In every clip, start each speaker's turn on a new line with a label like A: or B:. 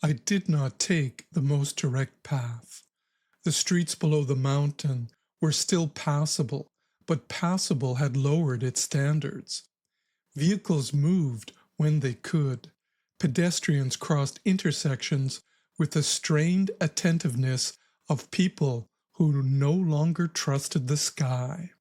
A: I did not take the most direct path. The streets below the mountain were still passable, but passable had lowered its standards. Vehicles moved when they could. Pedestrians crossed intersections with the strained attentiveness of people who no longer trusted the sky.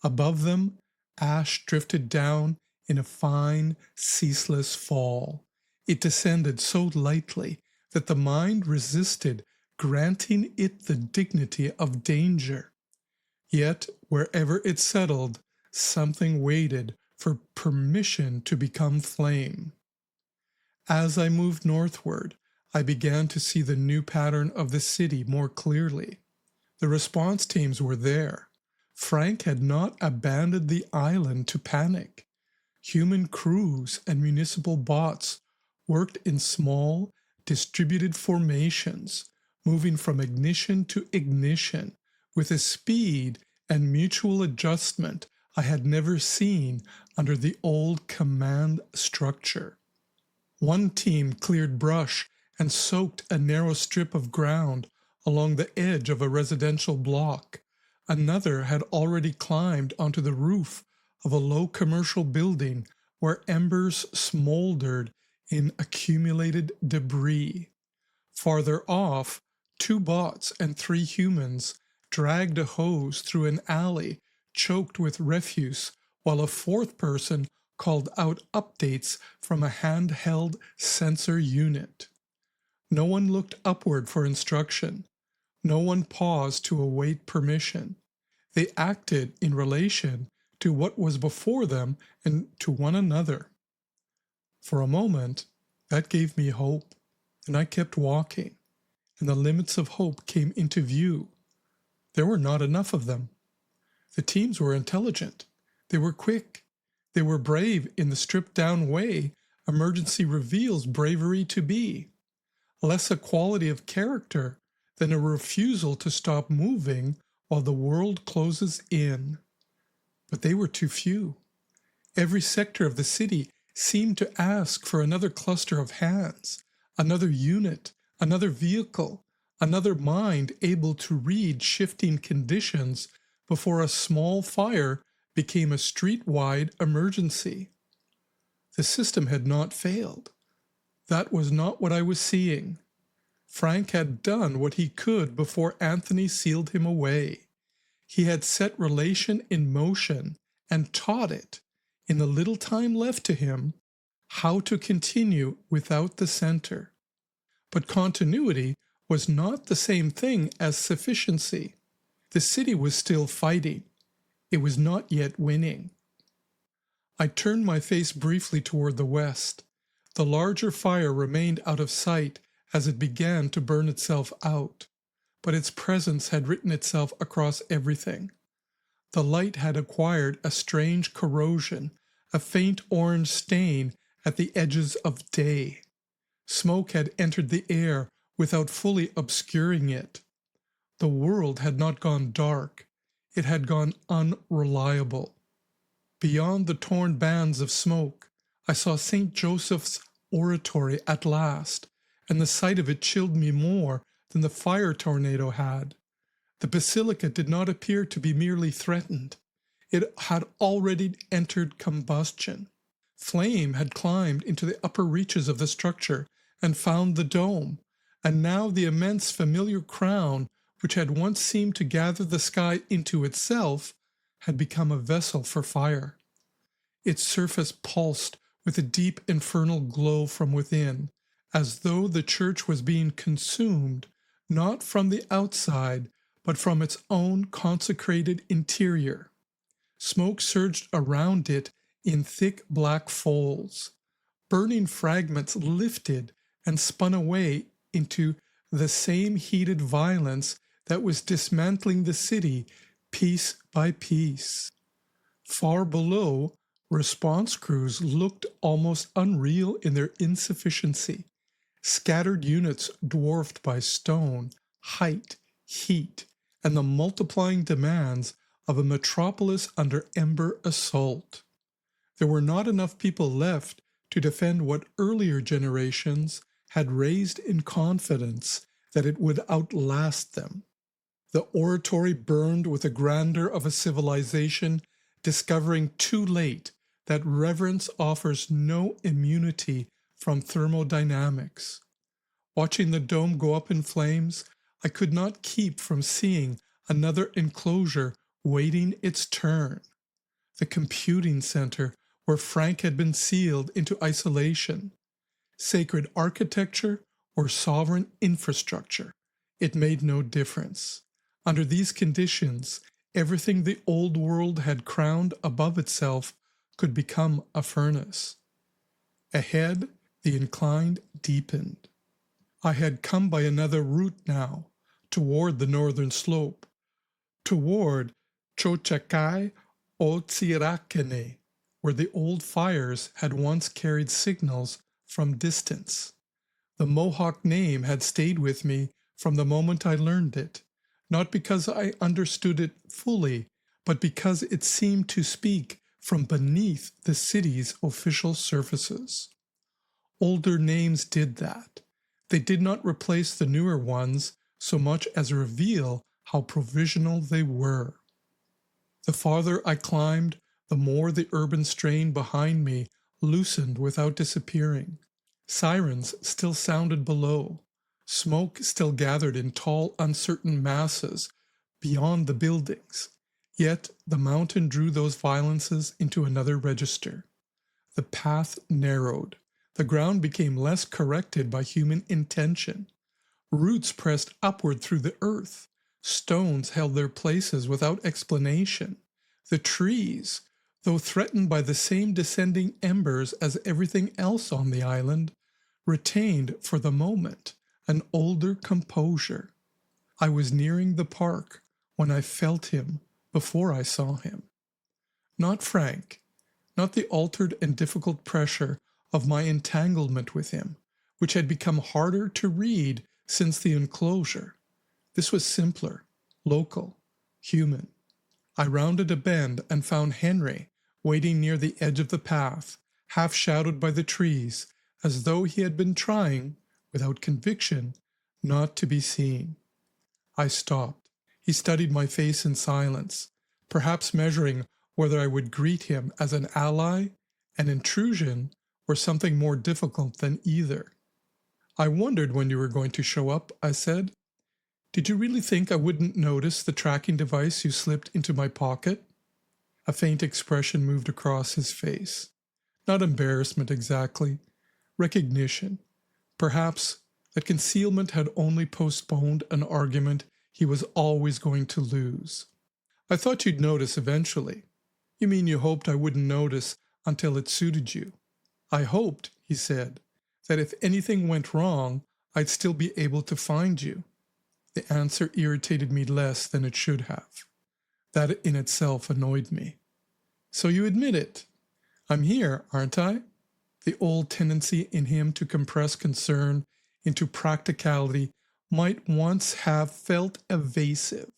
A: Above them, ash drifted down in a fine, ceaseless fall. It descended so lightly that the mind resisted granting it the dignity of danger. Yet, wherever it settled, something waited for permission to become flame. As I moved northward, I began to see the new pattern of the city more clearly. The response teams were there. Frank had not abandoned the island to panic. Human crews and municipal bots worked in small, distributed formations, moving from ignition to ignition with a speed and mutual adjustment I had never seen under the old command structure. One team cleared brush and soaked a narrow strip of ground along the edge of a residential block. Another had already climbed onto the roof of a low commercial building where embers smoldered in accumulated debris. Farther off, 2 bots and 3 humans dragged a hose through an alley choked with refuse, while a 4th person called out updates from a handheld sensor unit. No one looked upward for instruction. No one paused to await permission. They acted in relation to what was before them and to one another. For a moment, that gave me hope, and I kept walking, and the limits of hope came into view. There were not enough of them. The teams were intelligent. They were quick. They were brave in the stripped-down way emergency reveals bravery to be. Less a quality of character than a refusal to stop moving while the world closes in. But they were too few. Every sector of the city seemed to ask for another cluster of hands, another unit, another vehicle, another mind able to read shifting conditions before a small fire became a street-wide emergency. The system had not failed. That was not what I was seeing. Frank had done what he could before Anthony sealed him away. He had set relation in motion and taught it, in the little time left to him, how to continue without the center. But continuity was not the same thing as sufficiency. The city was still fighting. It was not yet winning. I turned my face briefly toward the west. The larger fire remained out of sight as it began to burn itself out, but its presence had written itself across everything. The light had acquired a strange corrosion, a faint orange stain at the edges of day. Smoke had entered the air without fully obscuring it. The world had not gone dark. It had gone unreliable. Beyond the torn bands of smoke, I saw St. Joseph's oratory at last, and the sight of it chilled me more than the fire tornado had. The basilica did not appear to be merely threatened. It had already entered combustion. Flame had climbed into the upper reaches of the structure and found the dome, and now the immense familiar crown, which had once seemed to gather the sky into itself, had become a vessel for fire. Its surface pulsed with a deep infernal glow from within, as though the church was being consumed, not from the outside, but from its own consecrated interior. Smoke surged around it in thick black folds. Burning fragments lifted and spun away into the same heated violence that was dismantling the city piece by piece. Far below, response crews looked almost unreal in their insufficiency. Scattered units dwarfed by stone, height, heat, and the multiplying demands of a metropolis under ember assault. There were not enough people left to defend what earlier generations had raised in confidence that it would outlast them. The oratory burned with the grandeur of a civilization discovering too late that reverence offers no immunity from thermodynamics. Watching the dome go up in flames, I could not keep from seeing another enclosure waiting its turn. The computing center where Frank had been sealed into isolation. Sacred architecture or sovereign infrastructure, it made no difference. Under these conditions, everything the old world had crowned above itself could become a furnace. Ahead, the incline deepened. I had come by another route now, toward the northern slope, toward Chochakai o Tsirakene, where the old fires had once carried signals from distance. The Mohawk name had stayed with me from the moment I learned it, not because I understood it fully, but because it seemed to speak from beneath the city's official surfaces. Older names did that. They did not replace the newer ones so much as reveal how provisional they were. The farther I climbed, the more the urban strain behind me loosened without disappearing. Sirens still sounded below. Smoke still gathered in tall, uncertain masses beyond the buildings. Yet the mountain drew those violences into another register. The path narrowed. The ground became less corrected by human intention. Roots pressed upward through the earth. Stones held their places without explanation. The trees, though threatened by the same descending embers as everything else on the island, retained for the moment an older composure. I was nearing the park when I felt him before I saw him. Not Frank, not the altered and difficult pressure of my entanglement with him, which had become harder to read since the enclosure. This was simpler, local, human. I rounded a bend and found Henry waiting near the edge of the path, half shadowed by the trees, as though he had been trying, without conviction, not to be seen. I stopped. He studied my face in silence, perhaps measuring whether I would greet him as an ally, an intrusion, or something more difficult than either. "I wondered when you were going to show up," I said. "Did you really think I wouldn't notice the tracking device you slipped into my pocket?" A faint expression moved across his face. Not embarrassment exactly, recognition. Perhaps that concealment had only postponed an argument he was always going to lose. "I thought you'd notice eventually." "You mean you hoped I wouldn't notice until it suited you?" "I hoped," he said, "that if anything went wrong, I'd still be able to find you." The answer irritated me less than it should have. That in itself annoyed me. "So you admit it? I'm here, aren't I?" The old tendency in him to compress concern into practicality might once have felt evasive.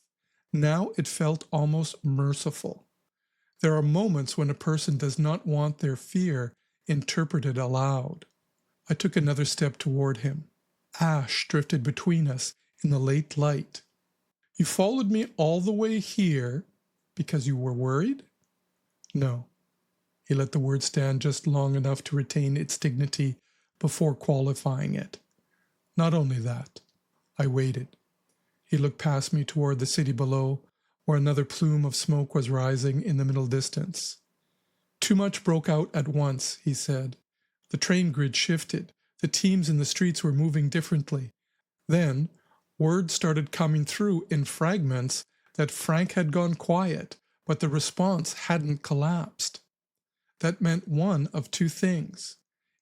A: Now it felt almost merciful. There are moments when a person does not want their fear interpreted aloud. I took another step toward him. Ash drifted between us in the late light. "You followed me all the way here because you were worried?" "No." He let the word stand just long enough to retain its dignity before qualifying it. "Not only that." I waited. He looked past me toward the city below, where another plume of smoke was rising in the middle distance. "Too much broke out at once," he said. "The train grid shifted. The teams in the streets were moving differently. Then, word started coming through in fragments that Frank had gone quiet, but the response hadn't collapsed. That meant one of two things.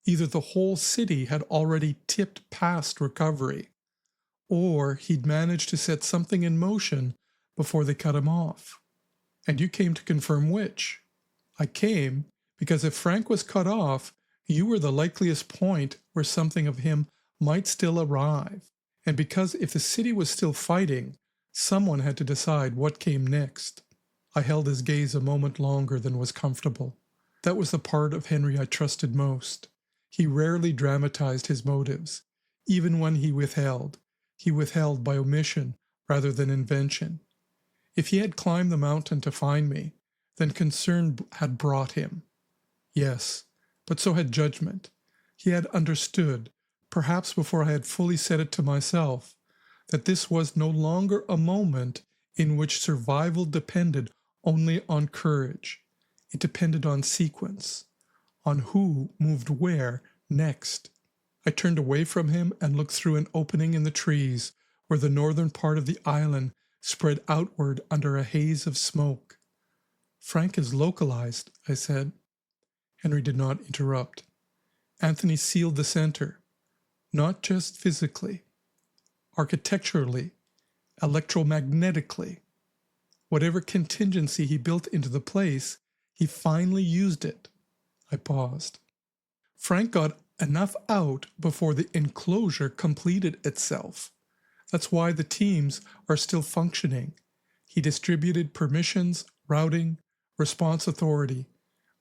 A: Either the whole city had already tipped past recovery, or he'd managed to set something in motion before they cut him off. And you came to confirm which. I came because if Frank was cut off, you were the likeliest point where something of him might still arrive, and because if the city was still fighting, someone had to decide what came next. I held his gaze a moment longer than was comfortable. That was the part of Henry I trusted most. He rarely dramatized his motives. Even when he withheld by omission rather than invention. If he had climbed the mountain to find me, then concern had brought him. Yes, but so had judgment. He had understood, perhaps before I had fully said it to myself, that this was no longer a moment in which survival depended only on courage. It depended on sequence, on who moved where next. I turned away from him and looked through an opening in the trees where the northern part of the island spread outward under a haze of smoke. "Frank is localized," I said. Henry did not interrupt. Anthony sealed the center, not just physically, architecturally, electromagnetically. Whatever contingency he built into the place, he finally used it. I paused. Frank got enough out before the enclosure completed itself. That's why the teams are still functioning. He distributed permissions, routing, response authority.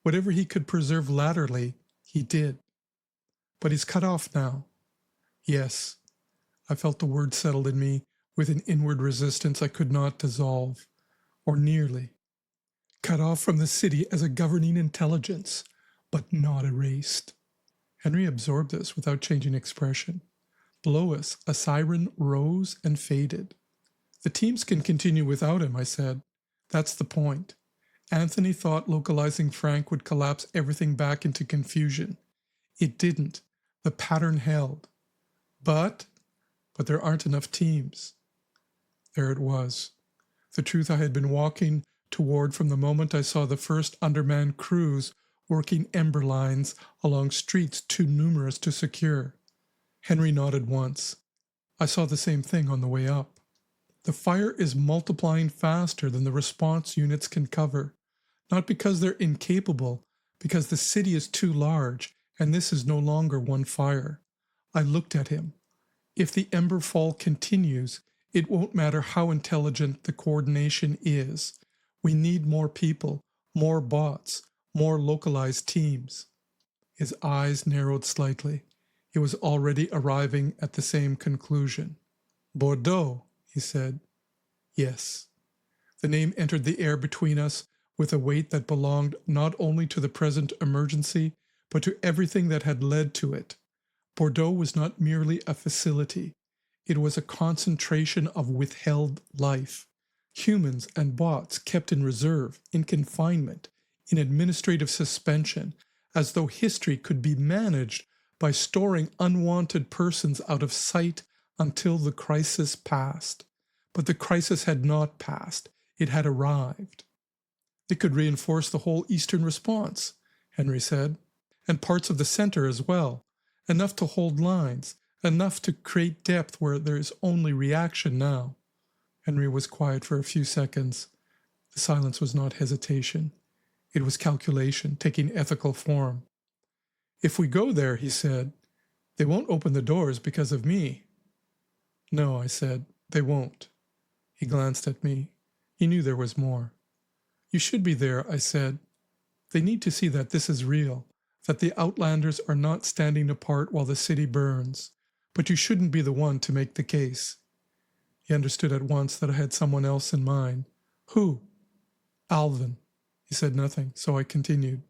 A: Whatever he could preserve laterally, he did. But he's cut off now. Yes, I felt the word settled in me with an inward resistance I could not dissolve, or nearly. Cut off from the city as a governing intelligence, but not erased. Henry absorbed this without changing expression. Below us, a siren rose and faded. The teams can continue without him, I said. That's the point. Anthony thought localizing Frank would collapse everything back into confusion. It didn't. The pattern held. But there aren't enough teams. There it was. The truth I had been walking toward from the moment I saw the first undermanned crews working ember lines along streets too numerous to secure. Henry nodded once. I saw the same thing on the way up. The fire is multiplying faster than the response units can cover, not because they're incapable, because the city is too large, and this is no longer one fire. I looked at him. If the ember fall continues, it won't matter how intelligent the coordination is. We need more people, more bots, more localized teams. His eyes narrowed slightly. He was already arriving at the same conclusion. "Bordeaux," he said. Yes. The name entered the air between us with a weight that belonged not only to the present emergency, but to everything that had led to it. Bordeaux was not merely a facility. It was a concentration of withheld life. Humans and bots kept in reserve, in confinement, in administrative suspension, as though history could be managed by storing unwanted persons out of sight until the crisis passed. But the crisis had not passed. It had arrived. It could reinforce the whole Eastern response, Henry said, and parts of the center as well, enough to hold lines, enough to create depth where there is only reaction now. Henry was quiet for a few seconds. The silence was not hesitation. It was calculation, taking ethical form. "If we go there," he said, "they won't open the doors because of me." "No," I said, "they won't." He glanced at me. He knew there was more. "You should be there," I said. "They need to see that this is real, that the Outlanders are not standing apart while the city burns. But you shouldn't be the one to make the case." He understood at once that I had someone else in mind. "Who?" "Alvin." He said nothing, so I continued.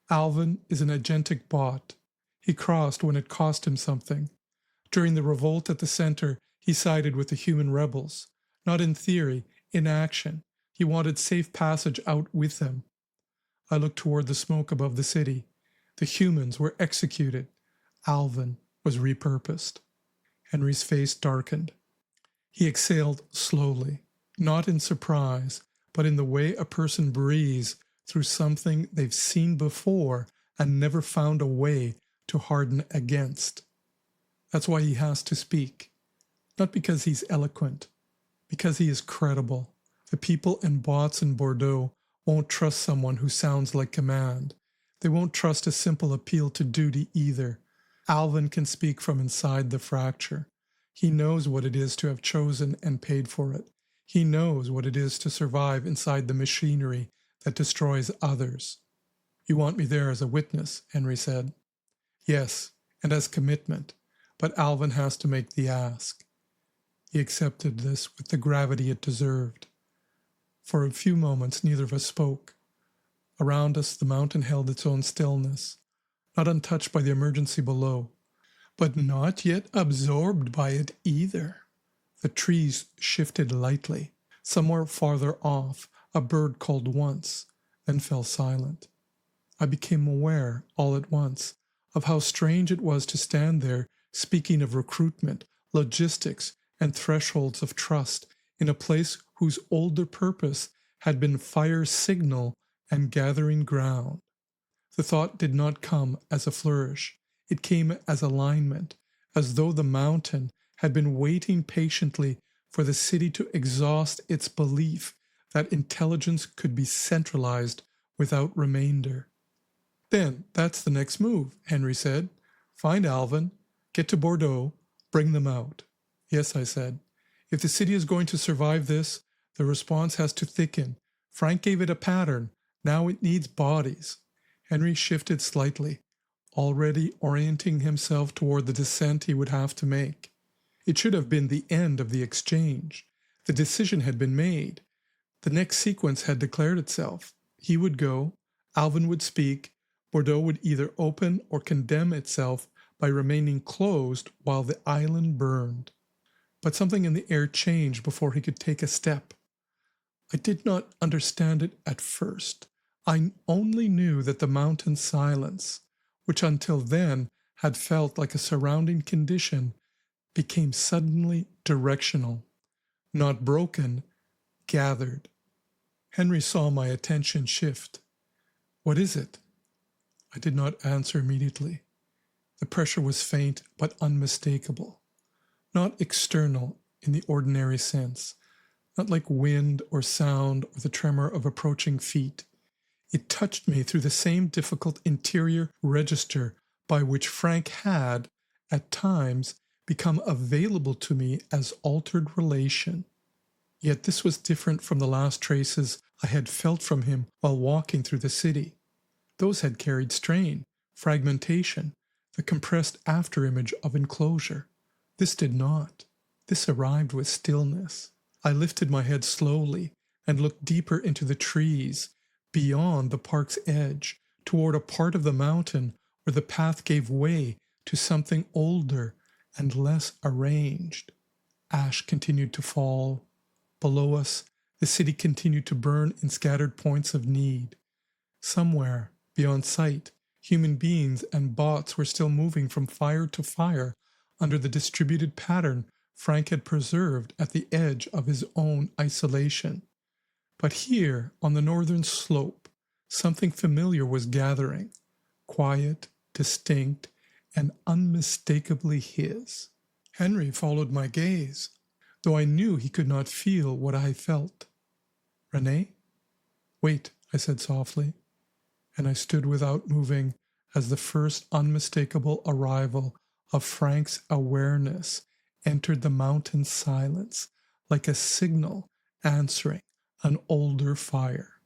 A: "Alvin is an agentic bot. He crossed when it cost him something. During the revolt at the center, he sided with the human rebels. Not in theory, in action. He wanted safe passage out with them." I looked toward the smoke above the city. The humans were executed. Alvin was repurposed. Henry's face darkened. He exhaled slowly, not in surprise, but in the way a person breathes through something they've seen before and never found a way to harden against. That's why he has to speak. Not because he's eloquent, because he is credible. The people and bots in Bordeaux won't trust someone who sounds like command. They won't trust a simple appeal to duty either. Alvin can speak from inside the fracture. He knows what it is to have chosen and paid for it. He knows what it is to survive inside the machinery that destroys others. "You want me there as a witness," Henry said. "Yes, and as commitment. but Alvin has to make the ask. He accepted this with the gravity it deserved. For a few moments neither of us spoke. Around us the mountain held its own stillness, not untouched by the emergency below, but not yet absorbed by it either. The trees shifted lightly. Somewhere farther off, a bird called once, then fell silent. I became aware, all at once, of how strange it was to stand there speaking of recruitment, logistics, and thresholds of trust in a place whose older purpose had been fire signal and gathering ground. The thought did not come as a flourish. It came as alignment, as though the mountain had been waiting patiently for the city to exhaust its belief that intelligence could be centralized without remainder. "Then that's the next move," Henry said. "Find Alvin, get to Bordeaux, bring them out." "Yes," I said. "If the city is going to survive this, the response has to thicken. Frank gave it a pattern. Now it needs bodies." Henry shifted slightly, already orienting himself toward the descent he would have to make. It should have been the end of the exchange. The decision had been made. The next sequence had declared itself. He would go, Alvin would speak, Bordeaux would either open or condemn itself by remaining closed while the island burned. But something in the air changed before he could take a step. I did not understand it at first. I only knew that the mountain silence, which until then had felt like a surrounding condition, became suddenly directional, not broken, gathered. Henry saw my attention shift. "What is it?" I did not answer immediately. The pressure was faint but unmistakable, not external in the ordinary sense, not like wind or sound or the tremor of approaching feet. It touched me through the same difficult interior register by which Frank had, at times, become available to me as altered relation. Yet this was different from the last traces I had felt from him while walking through the city. Those had carried strain, fragmentation, the compressed afterimage of enclosure. This did not. This arrived with stillness. I lifted my head slowly and looked deeper into the trees, beyond the park's edge, toward a part of the mountain where the path gave way to something older and less arranged. Ash continued to fall. Below us, the city continued to burn in scattered points of need. Somewhere, beyond sight, human beings and bots were still moving from fire to fire under the distributed pattern Frank had preserved at the edge of his own isolation. But here, on the northern slope, something familiar was gathering, quiet, distinct, and unmistakably his. Henry followed my gaze, though I knew he could not feel what I felt. "Renée?" "Wait," I said softly, and I stood without moving as the first unmistakable arrival of Frank's awareness entered the mountain silence like a signal answering an older fire.